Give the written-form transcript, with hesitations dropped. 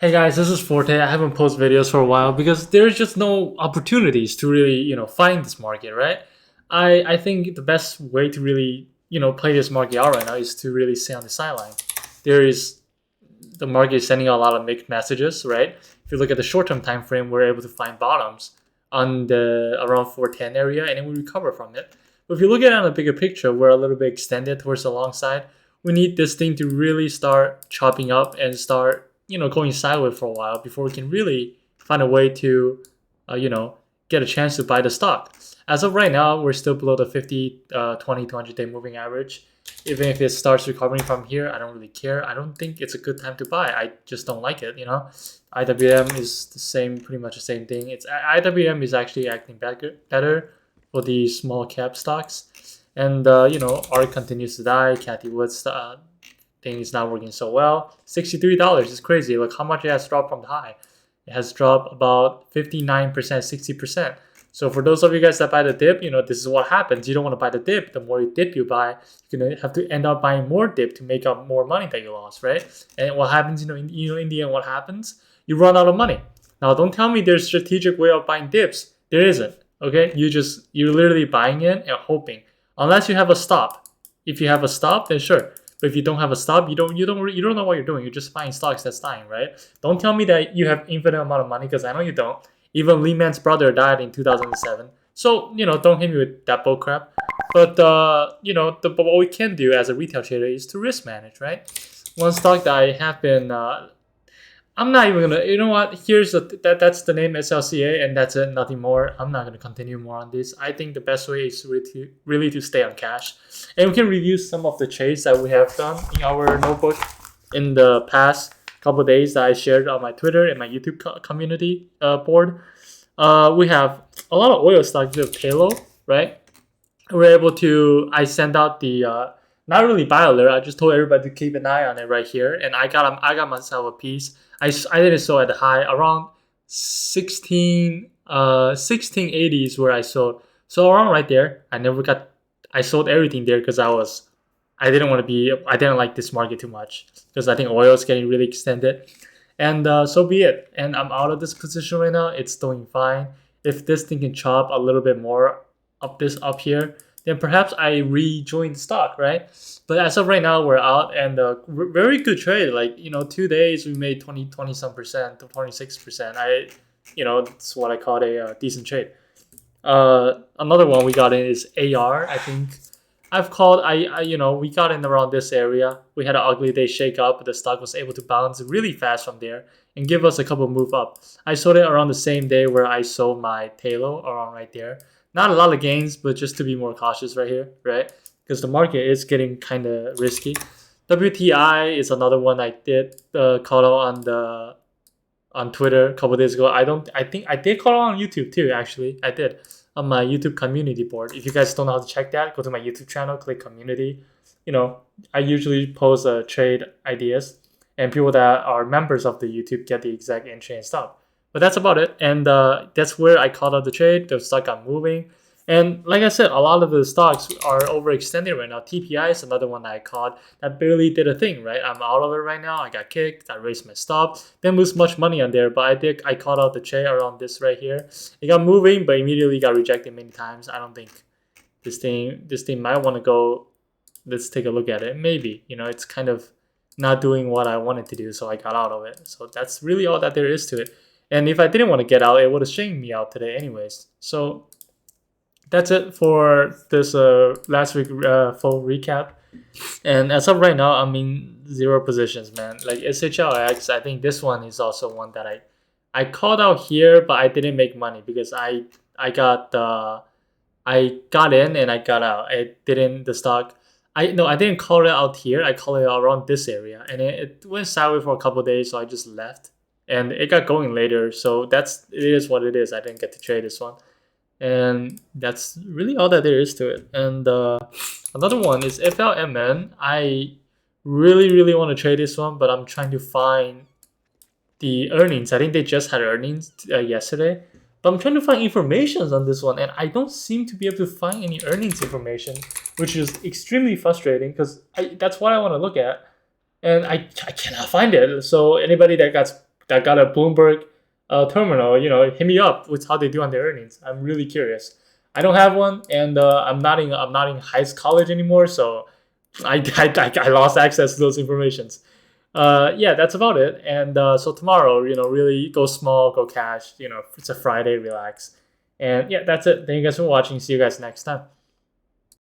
Hey guys, this is Forte. I haven't posted videos for a while because there's just no opportunities to really, find this market, right? I think the best way to really, play this market out right now is to really stay on the sideline. There is the market is sending out a lot of mixed messages, right? If you look at the short-term time frame, we're able to find bottoms on the around 410 area, and then we recover from it. But if you look at it on a bigger picture, we're a little bit extended towards the long side. We need this thing to really start chopping up and start, going sideways for a while before we can really find a way to, uh, you know, get a chance to buy the stock. As of right now, we're still below the 50, 20, 200-day moving average. Even if it starts recovering from here, I don't really care. I don't think it's a good time to buy. I just don't like it. IWM is the same, pretty much the same thing. It's IWM is actually acting better for the small cap stocks, and ARK continues to die. Cathy Wood's thing is not working so well. $63 is crazy. Look how much it has dropped from the high. It has dropped about 59%, 60%. So for those of you guys that buy the dip, this is what happens. You don't want to buy the dip. The more dip you buy, you're gonna have to end up buying more dip to make up more money that you lost, right? And what happens, in the end, what happens? You run out of money. Now, don't tell me there's a strategic way of buying dips. There isn't. Okay, you're literally buying it and hoping, unless you have a stop. If you have a stop, then sure. But if you don't have a stop, you don't know what you're doing. You're just buying stocks that's dying, right? Don't tell me that you have infinite amount of money because I know you don't. Even Lehman's brother died in 2007. So, don't hit me with that bull crap. But, but what we can do as a retail trader is to risk manage, right? One stock that I have been, I'm not even gonna, you know what? That's the name SLCA, and that's it, nothing more. I'm not gonna continue more on this. I think the best way is really to stay on cash. And we can review some of the trades that we have done in our notebook in the past couple of days that I shared on my Twitter and my YouTube community board. We have a lot of oil stocks. We have Halo, right? We're able to. I sent out the not really buy alert. I just told everybody to keep an eye on it right here, and I got myself a piece. I did it so at the high around 1680s where I sold. So around right there, I sold everything there because I didn't want to be, I didn't like this market too much because I think oil is getting really extended. And so be it. And I'm out of this position right now. It's doing fine. If this thing can chop a little bit more up here, then perhaps I rejoin the stock, right? But as of right now, we're out, and very good trade. Like 2 days we made 20 some percent to 26%. That's what I call a decent trade. Another one we got in is AR. I think I've called. We got in around this area. We had an ugly day shake up, but the stock was able to bounce really fast from there and give us a couple move up. I sold it around the same day where I sold my Talo, around right there. Not a lot of gains, but just to be more cautious right here, right? Because the market is getting kind of risky. WTI is another one I did call out on Twitter a couple days ago. I think I did call out on YouTube too. Actually, I did on my YouTube community board. If you guys don't know how to check that, go to my YouTube channel, click community. I usually post trade ideas, and people that are members of the YouTube get the exact entry and stuff. But that's about it, and that's where I called out the trade. The stock got moving, and like I said, a lot of the stocks are overextended right now. TPI is another one that I caught that barely did a thing. Right, I'm out of it right now. I got kicked. I raised my stop. Didn't lose much money on there, but I caught out the trade around this right here. It got moving, but immediately got rejected many times. I don't think this thing might want to go. Let's take a look at it. Maybe it's kind of not doing what I wanted to do, so I got out of it. So that's really all that there is to it. And if I didn't want to get out, it would have shamed me out today anyways. So that's it for this last week full recap. And as of right now, I'm in zero positions, man. Like SHLX, I think this one is also one that I called out here, but I didn't make money because I got in and I got out. I didn't the stock. I didn't call it out here. I called it around this area, and it went sideways for a couple of days, so I just left. And it got going later, so it is what it is. I didn't get to trade this one, and that's really all that there is to it. And another one is FLMN. I really want to trade this one, but I'm trying to find the earnings. I think they just had earnings yesterday, but I'm trying to find information on this one, and I don't seem to be able to find any earnings information, which is extremely frustrating because that's what I want to look at, and I cannot find it. So anybody that got that got a Bloomberg terminal, hit me up with how they do on their earnings. I'm really curious. I don't have one, and I'm not in high college anymore, so I lost access to those informations. Yeah, that's about it. And so tomorrow, really go small, go cash. It's a Friday, relax. And yeah, that's it. Thank you guys for watching. See you guys next time.